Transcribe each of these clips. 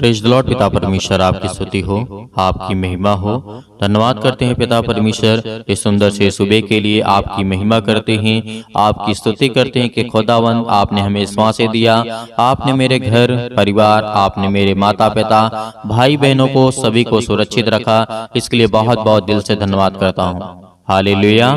Praise the Lord. पिता परमेश्वर आपकी स्तुति हो, आपकी महिमा हो। धन्यवाद करते हैं पिता परमेश्वर इस सुंदर से सुबह के लिए। आपकी महिमा करते हैं, आपकी स्तुति करते हैं कि खुदावंद आपने हमें सांसें दिया, आपने मेरे घर परिवार, आपने मेरे माता पिता भाई बहनों को सभी को सुरक्षित रखा। इसके लिए बहुत बहुत दिल से धन्यवाद करता हूँ। हालेलुया।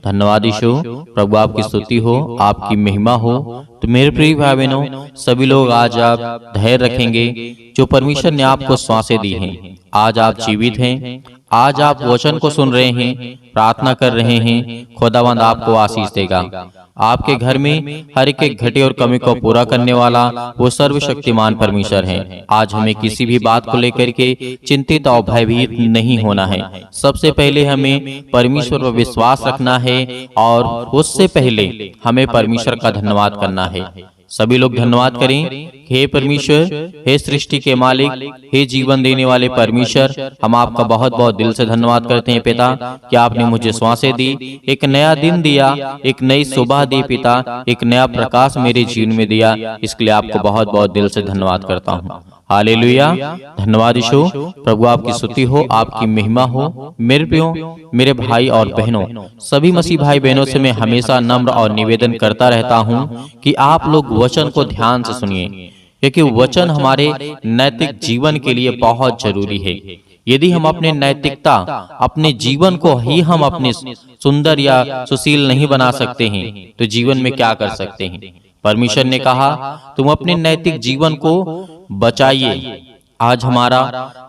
धन्यवाद यीशु। प्रभु आपकी स्तुति हो, आपकी महिमा हो। तो मेरे प्रिय भाई बहनों, सभी लोग आज आप धैर्य रखेंगे जो परमेश्वर ने आपको सांसें दी हैं। आज आप जीवित हैं, आज आप वचन को सुन रहे हैं, प्रार्थना कर रहे हैं। खुदावंद आपको आशीष देगा। आपके घर में हर एक घटे और कमी को पूरा करने वाला वो सर्वशक्तिमान परमेश्वर है। आज हमें किसी भी बात को लेकर के चिंतित और भयभीत नहीं होना है। सबसे पहले हमें परमेश्वर पर विश्वास रखना है और उससे पहले हमें परमेश्वर का धन्यवाद करना है। सभी लोग धन्यवाद करें। हे परमेश्वर, हे सृष्टि के मालिक, हे जीवन देने वाले परमेश्वर, हम आपका बहुत बहुत दिल से धन्यवाद करते हैं पिता कि आपने मुझे सांसें दी, एक नया दिन दिया, एक नई सुबह दी पिता, एक नया प्रकाश मेरे जीवन में दिया। इसके लिए आपको बहुत बहुत दिल से धन्यवाद करता हूँ। हालेलुया। धन्यवाद यीशु। प्रभु आपकी स्तुति हो, आपकी महिमा हो। मेरे प्रियो, मेरे भाई और बहनों, सभी मसीह भाई बहनों से मैं हमेशा नम्र और निवेदन करता रहता हूँ कि आप लोग वचन को ध्यान से सुनिए, क्योंकि वचन हमारे नैतिक जीवन के लिए बहुत जरूरी है। यदि हम अपने नैतिकता, अपने जीवन को ही हम अपने सुंदर या सुशील नहीं बना सकते हैं तो जीवन में क्या कर सकते हैं। परमेश्वर ने कहा तुम अपने नैतिक जीवन को बचाइए। आज हमारा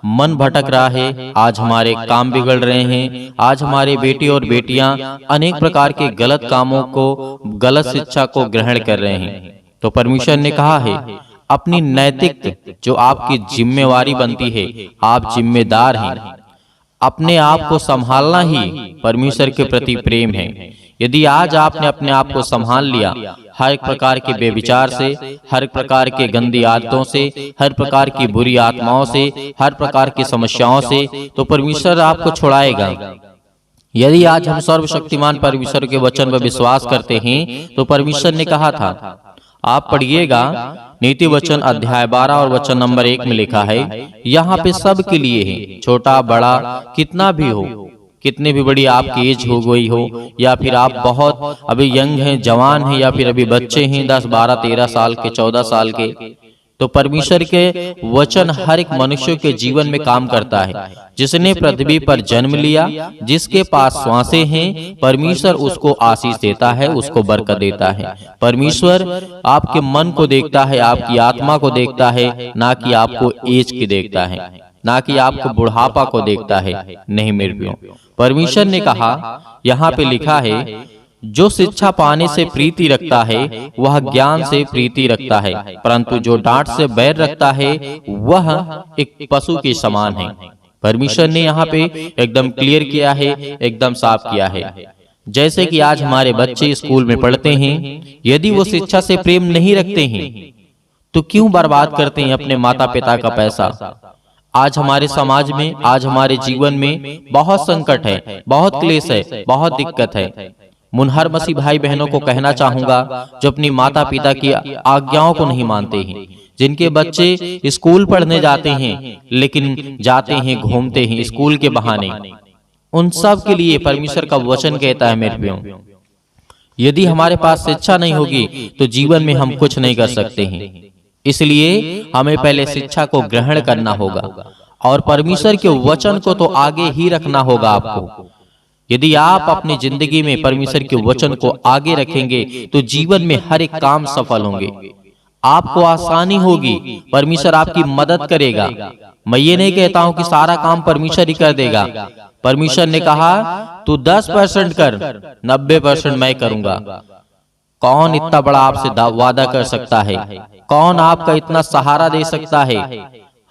मन भटक रहा है, आज हमारे काम बिगड़ रहे हैं, आज हमारे बेटे और बेटियां अनेक प्रकार के गलत कामों को, गलत शिक्षा को ग्रहण कर रहे हैं। तो परमेश्वर ने कहा है अपनी नैतिक जो आपकी जिम्मेवारी बनती है, आप जिम्मेदार हैं। अपने आप को संभालना ही परमेश्वर के प्रति प्रेम है। यदि आज आपने अपने आप को संभाल लिया, हर एक प्रकार के बेविचार से, हर एक प्रकार के गंदी आदतों से, हर प्रकार की बुरी आत्माओं से, हर प्रकार की समस्याओं से, तो परमेश्वर आपको छुड़ाएगा। यदि आज हम सर्वशक्तिमान परमेश्वर के वचन पर विश्वास करते हैं तो परमेश्वर ने कहा था, आप पढ़िएगा नीति वचन अध्याय 12 और वचन नंबर 1 में लिखा है, यहाँ पे सब के लिए है, छोटा बड़ा कितना भी हो, कितने भी बड़ी आपकी एज हो गई हो, या फिर आप बहुत अभी यंग हैं, जवान हैं, या फिर अभी बच्चे हैं 10, 12, 13 साल के, 14 साल के, तो परमेश्वर के वचन हर एक मनुष्य के जीवन में काम करता है। जिसने पृथ्वी पर जन्म लिया, जिसके पास सांसें हैं, परमेश्वर उसको आशीष देता है, उसको बरकत देता है। परमेश्वर आपके मन को देखता है, आपकी आत्मा को देखता है, ना कि आपको एज की देखता है, ना कि आपको बुढ़ापा को देखता है। नहीं मेरे प्रियो, परमेश्वर ने कहा, यहाँ पे लिखा है जो शिक्षा पाने से प्रीति रखता है वह ज्ञान से प्रीति रखता है, परंतु जो डांट से बैर रखता है वह एक पशु के समान है। परमेश्वर ने यहाँ पे एकदम क्लियर किया है, एकदम साफ किया है। जैसे कि आज हमारे बच्चे स्कूल में पढ़ते हैं, यदि वो शिक्षा से प्रेम नहीं रखते हैं तो क्यों बर्बाद करते हैं अपने माता पिता का पैसा। आज हमारे समाज में, आज हमारे जीवन में बहुत संकट है, बहुत क्लेश है, बहुत दिक्कत है। मुनहर मसीह भाई बहनों को कहना चाहूंगा जो अपनी माता पिता की आज्ञाओं को नहीं मानते हैं, जिनके बच्चे स्कूल पढ़ने जाते हैं लेकिन जाते हैं घूमते हैं स्कूल के बहाने, उन सब के लिए परमेश्वर का वचन कहता है मेरे प्रियो, यदि हमारे पास शिक्षा नहीं होगी तो जीवन में हम कुछ नहीं कर सकते हैं। इसलिए हमें पहले शिक्षा को ग्रहण करना होगा और परमेश्वर के वचन को तो आगे ही रखना होगा आपको। यदि आप अपनी जिंदगी में परमेश्वर के वचन को आगे रखेंगे तो जीवन में हर एक काम सफल होंगे, आपको आसानी होगी, परमेश्वर आपकी मदद करेगा। मैं ये नहीं कहता हूं कि सारा काम परमेश्वर ही कर देगा। परमेश्वर ने कहा तू 10% कर, 90% मैं करूंगा। कौन इतना बड़ा आपसे वादा कर सकता है? कौन आपका इतना सहारा दे सकता है?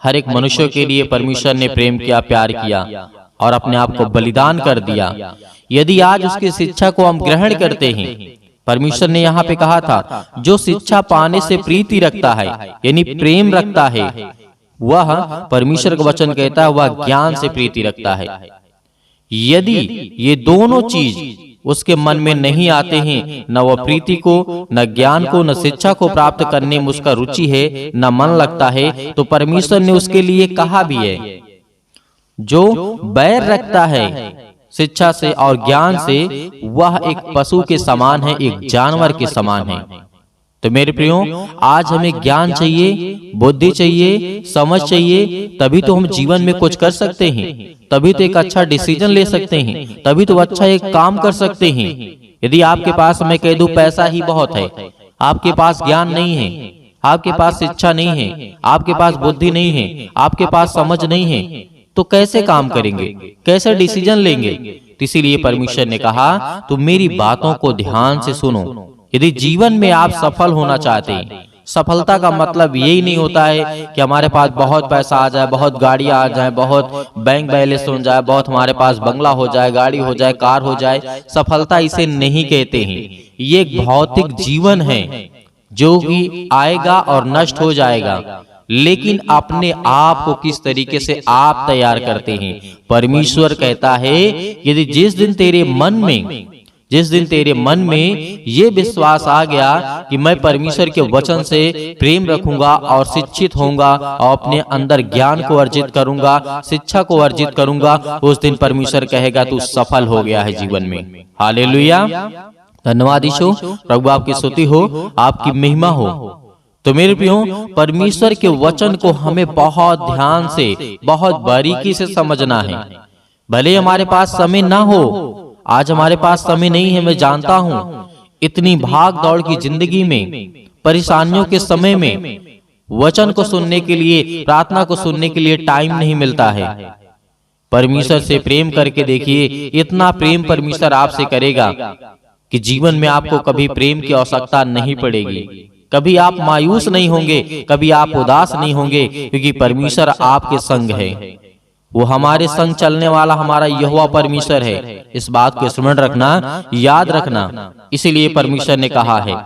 हर एक मनुष्य के लिए परमेश्वर ने प्रेम किया, प्यार किया और अपने आप को बलिदान कर दिया। यदि आज उसकी शिक्षा को हम ग्रहण करते हैं, परमेश्वर ने यहाँ पे कहा था जो शिक्षा पाने से प्रीति रखता है, यानी प्रेम रखता है, वह परमेश्वर का वचन कहता है वह ज्ञान से प्रीति रखता है। यदि ये दोनों चीज उसके मन में नहीं आते हैं, न वह प्रीति को, न ज्ञान को, न शिक्षा को प्राप्त करने में उसका रुचि है, न मन लगता है, तो परमेश्वर ने उसके लिए कहा भी है, जो बैर रखता है शिक्षा से और ज्ञान से, वह एक पशु के समान है, एक जानवर के समान है। तो मेरे प्रियो, आज हमें ज्ञान चाहिए, बुद्धि चाहिए, समझ चाहिए, तभी तो हम जीवन में कुछ कर सकते हैं, तभी तो एक अच्छा डिसीजन ले सकते हैं, तभी तो अच्छा एक काम कर सकते हैं। यदि आपके पास, मैं कह दूं, पैसा ही बहुत है, आपके पास ज्ञान नहीं है, आपके पास शिक्षा नहीं है, आपके पास बुद्धि नहीं है, आपके पास समझ नहीं है, तो कैसे काम करेंगे, कैसे डिसीजन लेंगे? तो इसीलिए परमेश्वर ने कहा, तुम मेरी बातों को ध्यान से सुनो। यदि जीवन में आप सफल होना चाहते हैं, सफलता का मतलब यही नहीं होता है कि हमारे पास बहुत पैसा आ जाए, बहुत गाड़ियां आ जाए, बहुत बैंक बैलेंस हो जाए, बहुत हमारे पास बंगला हो जाए, गाड़ी हो जाए, कार हो जाए। सफलता इसे नहीं कहते हैं। ये एक भौतिक जीवन है जो कि आएगा और नष्ट हो जाएगा, लेकिन अपने आप को किस तरीके से आप तैयार करते हैं। परमेश्वर कहता है, यदि जिस दिन तेरे मन में ये विश्वास आ गया कि मैं परमेश्वर के वचन से प्रेम रखूंगा और शिक्षित होऊंगा और अपने अंदर ज्ञान को अर्जित करूंगा, शिक्षा को अर्जित करूंगा, उस दिन परमेश्वर कहेगा तू सफल हो गया है जीवन में। हालेलुया, धन्यवाद यीशु। प्रभु आपकी स्तुति हो, आपकी महिमा हो। तो मेरे प्रियो, परमेश्वर के वचन को हमें बहुत ध्यान से, बहुत बारीकी से समझना है। भले हमारे पास समय ना हो, आज हमारे पास समय नहीं है, मैं जानता हूं, इतनी भाग दौड़ की जिंदगी में, परेशानियों के समय में वचन को सुनने के लिए, प्रार्थना को सुनने के लिए टाइम नहीं मिलता है। परमेश्वर से प्रेम करके देखिए, इतना प्रेम परमेश्वर आपसे करेगा कि जीवन में आपको कभी प्रेम की आवश्यकता नहीं पड़ेगी, कभी आप मायूस नहीं होंगे, कभी आप उदास नहीं होंगे, क्योंकि परमेश्वर आपके संग है। वो हमारे संग चलने वाला हमारा यहोवा परमेश्वर है। इस बात को स्मरण रखना, याद रखना। इसीलिए परमेश्वर ने कहा है,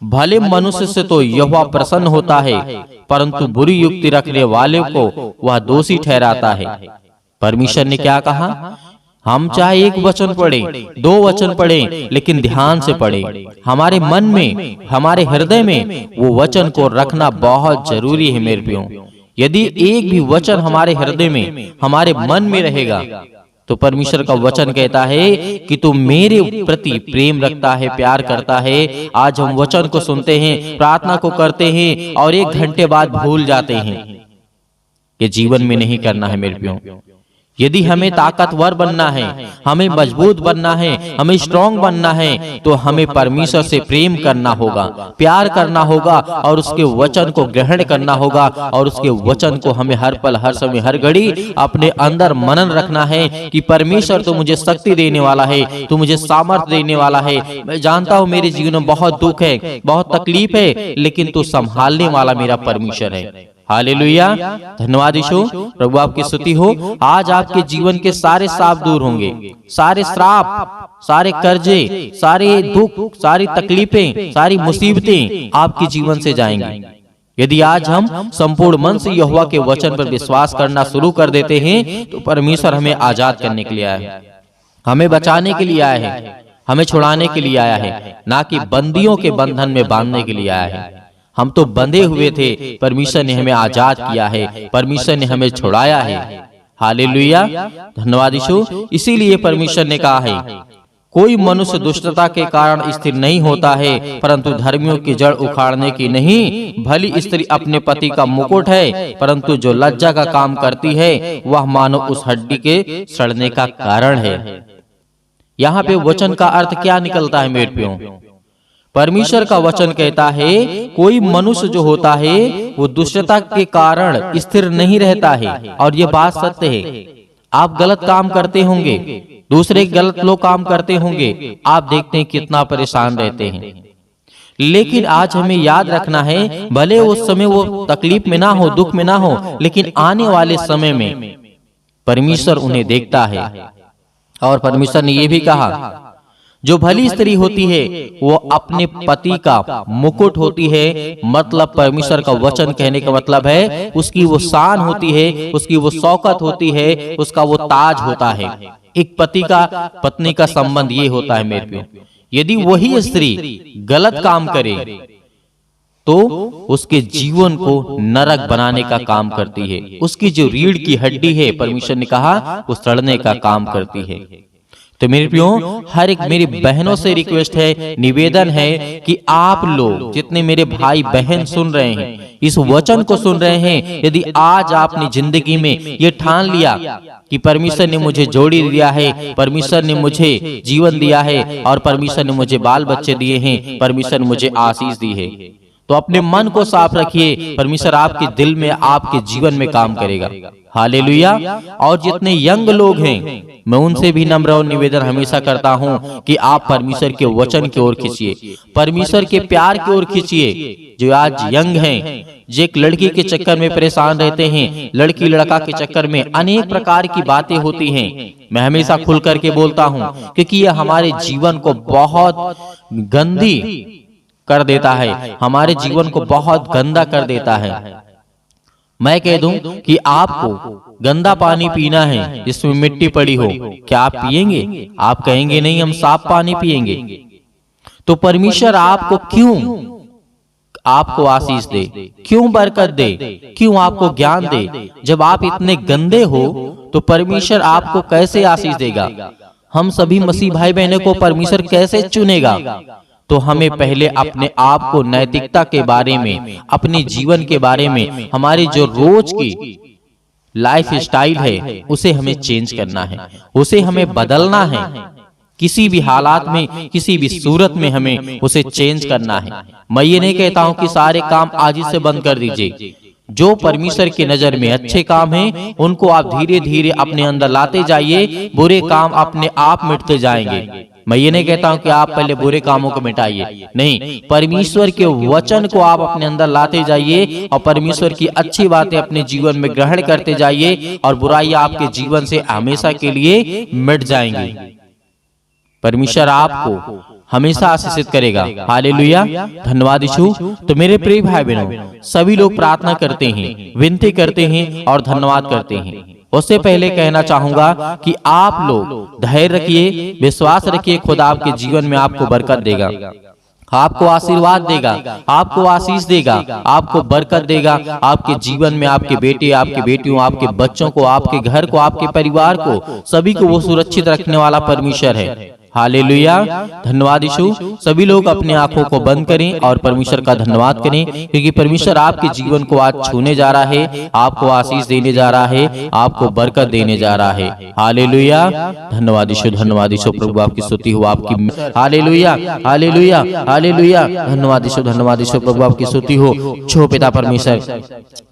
भले मनुष्य से तो यहोवा प्रसन्न होता है, परंतु बुरी युक्ति रखने वाले को वह दोषी ठहराता है। परमेश्वर ने क्या कहा? हम चाहे एक वचन पढ़े, 2 वचन पढ़े, लेकिन ध्यान से पढ़े। हमारे मन में, हमारे हृदय में वो वचन को रखना बहुत जरूरी है मेरे प्रियो। यदि एक भी वचन हमारे हृदय में, हमारे मन में रहेगा, तो परमेश्वर का वचन कहता है कि तू मेरे प्रति प्रेम रखता है, प्यार करता है। आज हम वचन को सुनते हैं, प्रार्थना को करते हैं और 1 घंटे बाद भूल जाते हैं। ये जीवन में नहीं करना है मेरे प्रियो। यदि हमें ताकतवर बनना है, हमें मजबूत बनना है, हमें स्ट्रांग बनना है, तो हमें परमेश्वर से प्रेम करना होगा, प्यार करना होगा और उसके वचन को ग्रहण करना होगा और उसके वचन को हमें हर पल, हर समय, हर घड़ी अपने अंदर मनन रखना है कि परमेश्वर तो मुझे शक्ति देने वाला है, तो मुझे सामर्थ्य देने वाला है। मैं जानता हूँ मेरे जीवन में बहुत दुख है, बहुत तकलीफ है, लेकिन तू संभालने वाला मेरा परमेश्वर है। हालेलुया, धन्यवाद यीशु। प्रभु आपकी स्तुति हो। आज आपके जीवन के सारे श्राप दूर होंगे, सारे श्राप, सारे कर्जे, सारे दुख, सारी तकलीफें, सारी मुसीबतें आपके जीवन से जाएंगी। यदि आज हम संपूर्ण मन से यहोवा के वचन पर विश्वास करना शुरू कर देते हैं, तो परमेश्वर हमें आजाद करने के लिए आया है, हमें बचाने के लिए आया है, हमें छुड़ाने के लिए आया है, ना कि बंदियों के बंधन में बांधने के लिए आया है। हम तो बंधे हुए थे, परमेश्वर ने हमें आजाद किया है, परमेश्वर ने हमें छुड़ाया है। हालेलुया, धन्यवाद यीशु। इसीलिए परमेश्वर ने कहा है, कोई मनुष्य दुष्टता के कारण स्थिर नहीं होता है, परंतु धर्मियों की जड़ उखाड़ने की नहीं। भली स्त्री अपने पति का मुकुट है, परंतु जो लज्जा का काम करती है, वह मानो उस हड्डी के सड़ने का कारण है। यहाँ पे वचन का अर्थ क्या निकलता है मेरे प्रियो? परमेश्वर का वचन कहता है, कोई मनुष्य जो होता है वो दुष्टता के कारण स्थिर नहीं रहता है। और ये बात सत्य है। आप गलत काम करते होंगे, दूसरे गलत लोग काम करते होंगे, आप देखते हैं कितना परेशान रहते हैं। लेकिन आज हमें याद रखना है, भले उस समय वो तकलीफ में ना हो, दुख में ना हो, लेकिन आने वाले समय में परमेश्वर उन्हें देखता है। और परमेश्वर ने ये भी कहा, जो भली स्त्री होती है वो अपने पति का मुकुट होती है, मतलब परमेश्वर का वचन कहने का मतलब है उसकी वो शान होती है, उसकी वो शौकत होती है, उसका वो ताज होता है। एक पति का पत्नी का संबंध ये होता है मेरे प्रियो। यदि वही स्त्री गलत काम करे तो उसके जीवन को नरक बनाने का काम करती है। उसकी जो रीढ़ की हड्डी है, परमेश्वर ने कहा, वो सड़ने का काम करती है। तो मेरे प्रियो, हर एक मेरी बहनों से रिक्वेस्ट है, निवेदन है कि आप लोग जितने मेरे भाई बहन सुन रहे हैं, इस वचन को सुन रहे हैं, यदि आज आपने जिंदगी में ये ठान लिया कि परमेश्वर ने मुझे जोड़ी दिया है, परमेश्वर ने मुझे जीवन दिया है और परमेश्वर ने मुझे बाल बच्चे दिए हैं, परमेश्वर ने मुझे आशीष दी है, तो अपने मन को साफ रखिए। परमेश्वर आपके दिल में, आपके जीवन में काम करेगा। हालेलुया। और जितने यंग लोग हैं, मैं उनसे भी नम्र और निवेदन हमेशा करता हूं कि आप परमेश्वर के वचन की ओर खींचिए, परमेश्वर के प्यार की ओर खींचिए। जो आज यंग हैं, जो एक लड़की के चक्कर में परेशान रहते हैं, लड़की लड़का के चक्कर में अनेक प्रकार की बातें होती हैं, मैं हमेशा खुल करके बोलता हूं, क्योंकि यह हमारे जीवन को बहुत गंदी कर देता है, हमारे जीवन को बहुत गंदा कर देता है। मैं कह दूं कि आपको गंदा पानी पीना है जिसमें मिट्टी पड़ी हो, क्या आप पिएंगे? आप कहेंगे नहीं, हम साफ पानी पिएंगे। तो परमेश्वर आपको क्यों आपको आशीष दे, क्यों बरकत दे, क्यों आपको ज्ञान दे? जब आप इतने गंदे हो तो परमेश्वर आपको कैसे आशीष देगा? हम सभी मसीह भाई बहनों को परमेश्वर कैसे चुनेगा? तो हमें पहले अपने आप को नैतिकता के बारे में, अपने जीवन के बारे में, हमारी जो रोज की लाइफ स्टाइल है उसे हमें चेंज करना है, उसे हमें बदलना है। किसी भी हालात में, किसी भी सूरत में हमें उसे चेंज करना है। मैं ये नहीं कहता हूं कि सारे काम आज ही से बंद कर दीजिए। जो परमेश्वर की नजर में अच्छे काम हैं, उनको आप धीरे धीरे अपने अंदर लाते जाइए, बुरे काम अपने आप मिटते जाएंगे। मैं ये नहीं कहता हूं कि आप पहले बुरे कामों को मिटाइए, नहीं, परमेश्वर के वचन को आप अपने अंदर लाते जाइए और परमेश्वर की अच्छी बातें अपने जीवन में ग्रहण करते जाइए और बुराई आपके जीवन से हमेशा के लिए मिट जाएंगी। परमेश्वर आपको हमेशा आशीषित करेगा। हालेलुया, धन्यवाद यीशु। तो मेरे प्रिय भाई बहनों, सभी लोग प्रार्थना करते हैं, विनती करते हैं और धन्यवाद करते हैं। उससे पहले कहना चाहूंगा कि आप लोग धैर्य रखिए, विश्वास रखिए, खुदा आपके जीवन में आपको बरकत देगा, आपको आशीर्वाद देगा, आपको आशीष देगा, आपको बरकत देगा। आपके जीवन में आपके बेटे, आपके बेटियों, आपके बच्चों को, आपके घर को, आपके परिवार को, सभी को वो सुरक्षित रखने वाला परमेश्वर है। हालेलुया, धन्यवाद यीशु। सभी लोग अपने आंखों को बंद करें और परमेश्वर का धन्यवाद करें, क्योंकि परमेश्वर आपके जीवन को आज छूने जा रहा है, आपको आशीष देने जा रहा है, आपको बरकत देने जा रहा है। हालेलुया, धन्यवाद यीशु, धन्यवाद यीशु। प्रभु आपकी स्तुति हो, आपकी हालेलुया, हालेलुया, हालेलुया, धन्यवाद यीशु, धन्यवाद यीशु। प्रभु आपकी स्तुति हो। छो पिता परमेश्वर,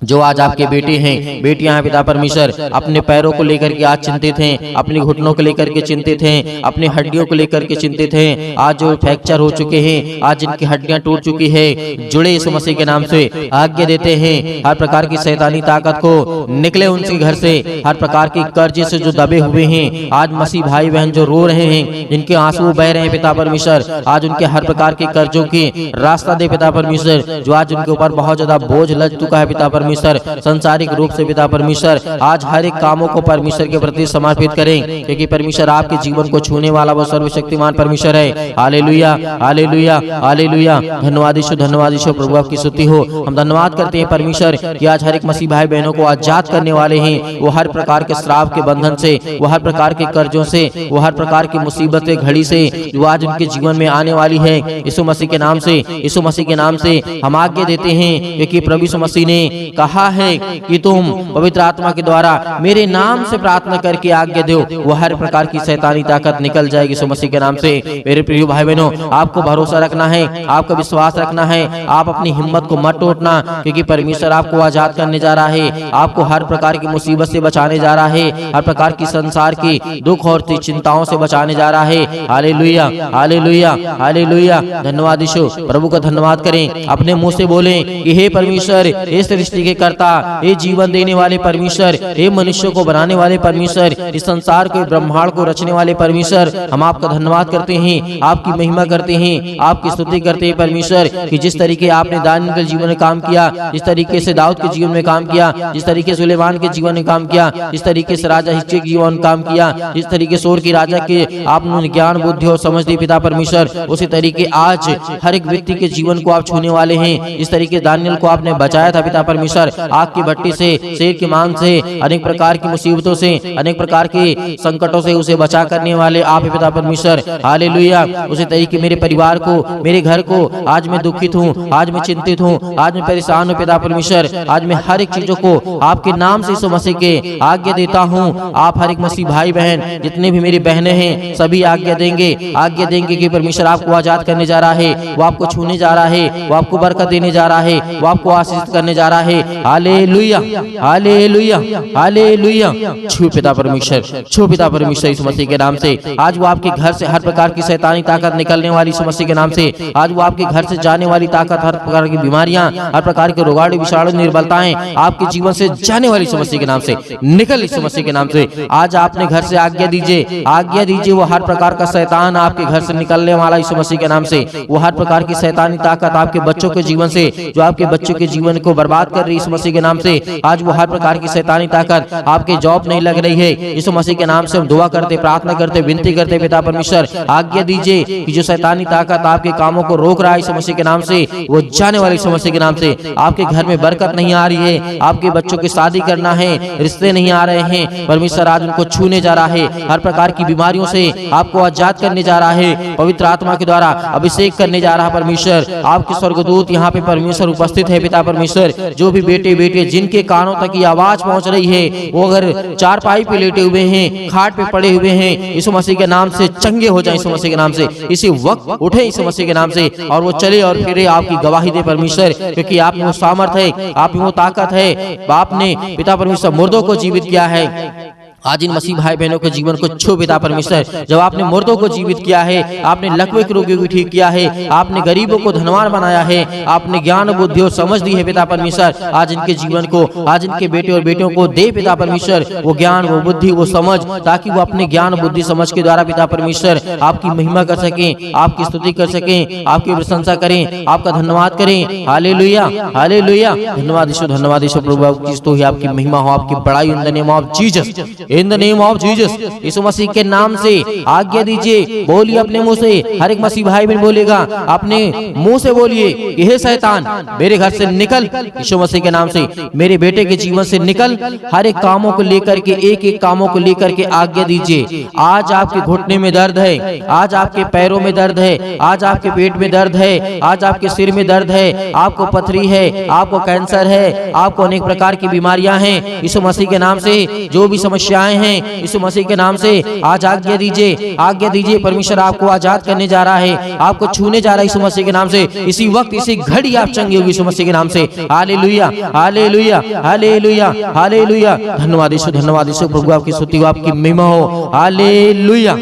जो आज आपके बेटे हैं, बेटियां हैं, पिता परमेश्वर, अपने पैरों को लेकर के आज चिंतित हैं, अपने घुटनों को लेकर के चिंतित हैं, अपनी हड्डियों को लेकर के चिंतित हैं, आज जो फ्रैक्चर हो चुके हैं, आज जिनकी हड्डियां टूट चुकी है, जुड़े यीशु मसीह के नाम से आज्ञा देते हैं, हर प्रकार की शैतानी ताकत को निकले उनके घर से, हर प्रकार की कर्ज से जो दबे हुए हैं, आज मसीह भाई बहन जो रो रहे हैं, जिनके आंसू बह रहे हैं, पिता परमेश्वर, आज उनके हर प्रकार के कर्जों की रास्ता दे पिता परमेश्वर। जो आज उनके ऊपर बहुत ज्यादा बोझ लग चुका है पिता परमेश्वर, संसारिक रूप से पिता परमेश्वर, आज हर एक कामों को परमेश्वर के प्रति समर्पित करें, क्योंकि परमेश्वर आपके जीवन को छूने वाला वो सर्वशक्तिमान परमेश्वर है। हालेलुया, हालेलुया, हालेलुया, धन्यवाद यीशु, धन्यवाद यीशु। प्रभु आपकी स्तुति हो। हम धन्यवाद करते हैं परमेश्वर कि आज हर एक मसीह भाई बहनों को आजाद करने वाले हैं। वो हर प्रकार के श्राप के बंधन से, वो हर प्रकार के कर्जों से, वो हर प्रकार की मुसीबतें घड़ी से जो आज उनके जीवन में आने वाली है, यीशु मसीह के नाम से, यीशु मसीह के नाम से हम आज्ञा देते हैं, क्योंकि प्रभु यीशु मसीह ने कहा है कि तुम पवित्र आत्मा के द्वारा मेरे नाम से प्रार्थना करके आज्ञा दो, वो हर प्रकार की शैतानी ताकत निकल जाएगी यीशु मसीह के नाम से। मेरे प्रिय भाई बहनों, आपको भरोसा रखना है, आपका विश्वास रखना है, आप अपनी हिम्मत को मत टूटना, क्योंकि परमेश्वर आपको आजाद करने जा रहा है, आपको हर प्रकार की मुसीबत से बचाने जा रहा है, हर प्रकार की संसार की दुख और चिंताओं से बचाने जा रहा है। हालेलुया, हालेलुया, हालेलुया, धन्यवाद यीशु। प्रभु का धन्यवाद करें, अपने मुंह से बोलें कि हे परमेश्वर, हे सृष्टि के कर्ता, हे जीवन देने वाले परमेश्वर, हे मनुष्य को बनाने वाले परमेश्वर, इस संसार को, ब्रह्मांड को रचने वाले परमेश्वर, हम आप आपका धन्यवाद करते हैं, आपकी महिमा करते हैं, आपकी स्तुति करते हैं परमेश्वर कि जिस तरीके आपने दानियल के जीवन में काम किया, जिस तरीके से दाऊद के जीवन में काम किया, जिस तरीके से सुलेमान के जीवन में काम किया, जिस तरीके से राजा हिजकिय्याह के जीवन में काम किया, जिस तरीके से सोर की राजा के आपने ज्ञान बुद्धि और समझ दी पिता परमेश्वर, उसी तरीके आज हर एक व्यक्ति के जीवन को आप छूने वाले हैं। इस तरीके दानियल को आपने बचाया था पिता परमेश्वर, आग की भट्टी से, शेर के मांस से, अनेक प्रकार की मुसीबतों से, अनेक प्रकार के संकटों से उसे बचा करने वाले आप ही पिता परमेश्वर। हालेलुया। उसी तरीके मेरे परिवार को, मेरे घर को, आज मैं दुखित हूँ, आज मैं चिंतित हूँ, आज मैं परेशान हूँ पिता परमेश्वर, आज मैं हर एक चीजों को आपके नाम से यीशु मसीह के आज्ञा देता हूँ। आप हर एक मसीह भाई बहन, जितने भी मेरी बहनें हैं, सभी आज्ञा देंगे कि परमेश्वर आपको आजाद करने जा रहा है, वो आपको छूने जा रहा है, वो आपको बरकत देने जा रहा है, वो आपको आशीषित करने जा रहा है। Hallelujah, hallelujah, hallelujah. छू पिता परमेश्वर, छू पिता परमेश्वर यीशु मसीह के नाम से। आज वो आपके घर से हर प्रकार की शैतानी ताकत निकलने वाली यीशु मसीह के नाम से। आज वो आपके घर से जाने वाली ताकत, हर प्रकार की बीमारियां, हर प्रकार के रोगाणु विषाणु निर्बलताएं आपके जीवन से जाने वाली यीशु मसीह के नाम से निकल यीशु मसीह के नाम से। आज आपने घर से आज्ञा दीजिए, आज्ञा दीजिए, वो हर प्रकार का शैतान आपके घर से निकलने वाला यीशु मसीह के नाम से। वो हर प्रकार की शैतानी ताकत आपके बच्चों के जीवन से, जो आपके बच्चों के जीवन को बर्बाद कर रही है यीशु मसीह के नाम से, आज वो हर प्रकार की शैतानी ताकत आपके जॉब नहीं लग रही है, यीशु मसीह के नाम से हम दुआ करते, प्रार्थना करते, विनती करते पिता परमेश्वर, आज्ञा दीजिए कि जो शैतानी ताकत आपके कामों को रोक रहा है यीशु मसीह के नाम से, वो जाने वाले यीशु मसीह के नाम से। आपके घर में बरकत नहीं आ रही है, आपके बच्चों की शादी करना है, रिश्ते नहीं आ रहे हैं, परमेश्वर आज उनको छूने जा रहा है, हर प्रकार की बीमारियों से आपको आजाद करने जा रहा है, पवित्र आत्मा के द्वारा अभिषेक करने जा रहा है परमेश्वर। आपके स्वर्गदूत यहाँ पे परमेश्वर उपस्थित है पिता परमेश्वर। जो भी बेटे बेटे जिनके कानों तक ये आवाज पहुंच रही है, वो अगर चारपाई पे लेटे हुए हैं, खाट पे पड़े हुए हैं, यीशु मसीह के नाम से चंगे हो जाए, यीशु मसीह के नाम से इसी वक्त उठे यीशु मसीह के नाम से, और वो चले और फिरे आपकी गवाही दे परमेश्वर, क्योंकि आप में वो सामर्थ है, आप में वो ताकत है। आपने पिता परमेश्वर मुर्दों को जीवित किया है। आज इन मसीह भाई बहनों के जीवन को छू पिता परमेश्वर। जब आपने मुर्दों को जीवित किया है, आपने लकवे के रोगियों को ठीक किया है, आपने गरीबों को धनवान बनाया है, आपने ज्ञान बुद्धि और समझ दी है पिता परमेश्वर। आज इनके जीवन को, आज इनके बेटे और बेटियों को दे पिता परमेश्वर वो ज्ञान, वो बुद्धि, वो समझ, ताकि वो अपने ज्ञान बुद्धि समझ के द्वारा पिता परमेश्वर आपकी महिमा कर सकें, आपकी स्तुति कर सकें, आपकी प्रशंसा करें, आपका धन्यवाद करें। Hallelujah, hallelujah. धन्यवाद यीशु, धन्यवाद यीशु प्रभु, आपकी महिमा हो, आपकी बड़ाई in the name of Jesus, in the name of Jesus. यीशु मसीह के नाम से आज्ञा दीजिए, बोलिए अपने मुंह से, हर एक मसीह भाई बहन बोलेगा, अपने मुंह से बोलिए कि हे शैतान मेरे घर से निकल, यीशु मसीह के नाम से मेरे बेटे के जीवन से निकल। हर एक कामों को लेकर के, एक एक कामों को लेकर के आज्ञा दीजिए। आज आपके घुटने में दर्द है, आज आपके पैरों में दर्द है, आज आपके पेट में दर्द है, आज आपके सिर में दर्द है, आपको पथरी है, आपको कैंसर है, आपको अनेक प्रकार की बीमारियां हैं, यीशु मसीह के नाम से जो भी समस्याएं हैं, यीशु मसीह के नाम से आज आज्ञा दीजिए, आज्ञा दीजिए। परमेश्वर आपको आजाद करने जा रहा है, आपको छूने जा रहा है यीशु मसीह के नाम से। इसी वक्त, इसी घड़ी आप चंगे होगी यीशु मसीह के नाम से। Hallelujah, hallelujah, hallelujah, hallelujah. धन्यवाद यीशु, धन्यवाद यीशु प्रभु, आपकी स्तुति हो, आपकी महिमा हो। Hallelujah,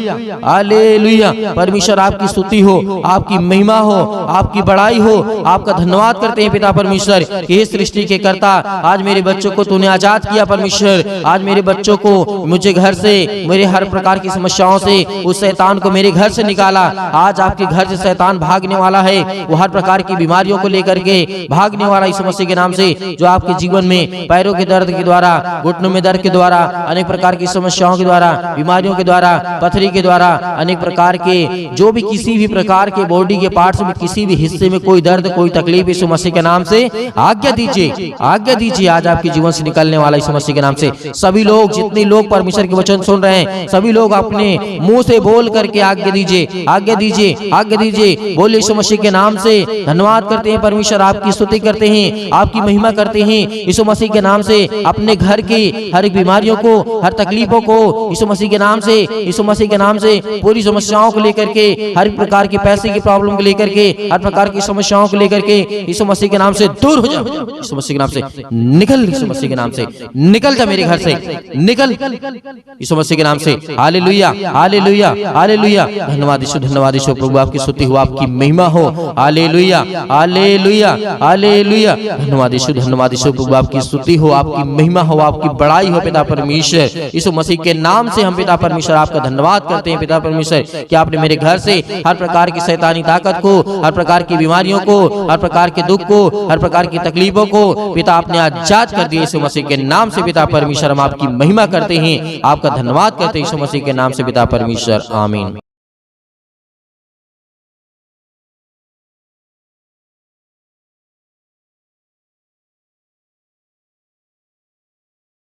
hallelujah. परमेश्वर आपकी स्तुति हो, आपकी महिमा हो, आपकी बड़ाई हो। आपका धन्यवाद करते हैं पिता परमेश्वर कि हे सृष्टि के कर्ता, आज मेरे बच्चों को तूने आजाद किया परमेश्वर। आज मेरे बच्चों को, मुझे घर से, मेरे हर प्रकार की समस्याओं से, उस शैतान को मेरे घर से निकाला। आज आपके घर से शैतान भागने वाला है, वो हर प्रकार की बीमारियों को लेकर के भागने वाला यीशु मसीह के नाम से। जो आपके जीवन में पैरों के दर्द के द्वारा, घुटनों में दर्द के द्वारा, अनेक प्रकार की समस्याओं के द्वारा, बीमारियों के द्वारा, पथरी के द्वारा, अनेक प्रकार के जो भी किसी भी प्रकार के बॉडी के पार्ट्स में किसी भी हिस्से में कोई दर्द, कोई तकलीफ, यीशु मसीह के नाम से आज्ञा दीजिए, आज्ञा दीजिए। आज आपके जीवन से निकलने वाला यीशु मसीह के नाम से सभी लोग, जितने लोग परमेश्वर के वचन सुन रहे हैं, सभी लोग अपने मुंह से बोल करके आज्ञा दीजिए, आज्ञा दीजिए, आज्ञा दीजिए। बोले यीशु मसीह के नाम से धन्यवाद करते हैं परमेश्वर, आपकी स्तुति करते हैं, आपकी महिमा करते हैं यीशु मसीह के नाम से। अपने घर की हर एक बीमारियों को, हर तकलीफों को यीशु मसीह के नाम से, यीशु मसीह के नाम से पूरी समस्याओं को लेकर के, हर प्रकार की पैसे की प्रॉब्लम को लेकर के, हर प्रकार की समस्याओं को लेकर के यीशु मसीह के नाम से दूर हो जाओ, यीशु मसीह के नाम से निकल, यीशु मसीह के नाम से निकल जा मेरे घर से, निकल यीशु मसीह के नाम से हालेलुया हालेलुया हालेलुया। धन्यवाद यीशु प्रभु, आपकी स्तुति हो, आपकी महिमा हो। Hallelujah hallelujah hallelujah. धन्यवाद यीशु प्रभु, आपकी स्तुति हो, आपकी महिमा हो, आपकी बड़ाई हो पिता परमेश्वर। यीशु मसीह के नाम से हम पिता परमेश्वर आपका धन्यवाद करते हैं पिता परमेश्वर कि आपने मेरे घर से हर प्रकार की शैतानी ताकत को, हर प्रकार की बीमारियों को, हर प्रकार के दुख को, हर प्रकार की तकलीफों को पिता आपने आजाद कर दिया यीशु मसीह के नाम से पिता परमेश्वर। हम आपकी महिमा करते हैं, आपका धन्यवाद करते हैं यीशु मसीह के नाम से पिता परमेश्वर, आमीन।